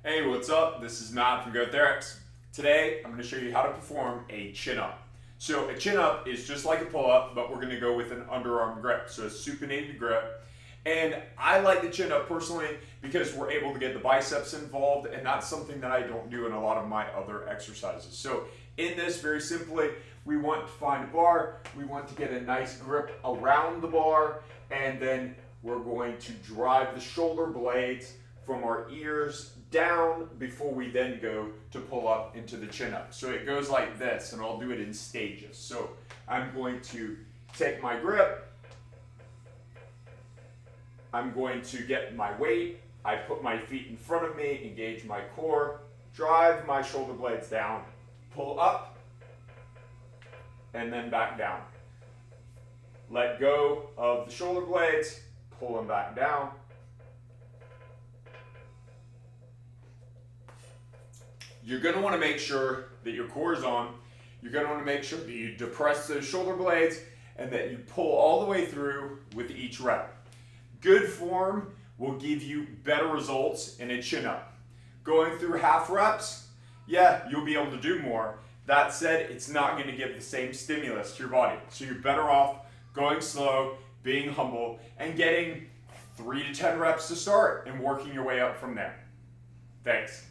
Hey, what's up? This is Matt from GoTherax. Today, I'm going to show you how to perform a chin-up. So a chin-up is just like a pull-up, but we're going to go with an underarm grip, so a supinated grip. And I like the chin-up personally because we're able to get the biceps involved, and that's something that I don't do in a lot of my other exercises. So in this, very simply, we want to find a bar, we want to get a nice grip around the bar, and then we're going to drive the shoulder blades from our ears down before we then go to pull up into the chin up. So it goes like this, and I'll do it in stages. So I'm going to take my grip, I'm going to get my weight, I put my feet in front of me, engage my core, drive my shoulder blades down, pull up, and then back down. Let go of the shoulder blades, pull them back down. You're going to want to make sure that your core is on. You're going to want to make sure that you depress those shoulder blades and that you pull all the way through with each rep. Good form will give you better results in a chin-up. Going through half reps, yeah, you'll be able to do more. That said, it's not going to give the same stimulus to your body. So you're better off going slow, being humble, and getting 3 to 10 reps to start and working your way up from there. Thanks.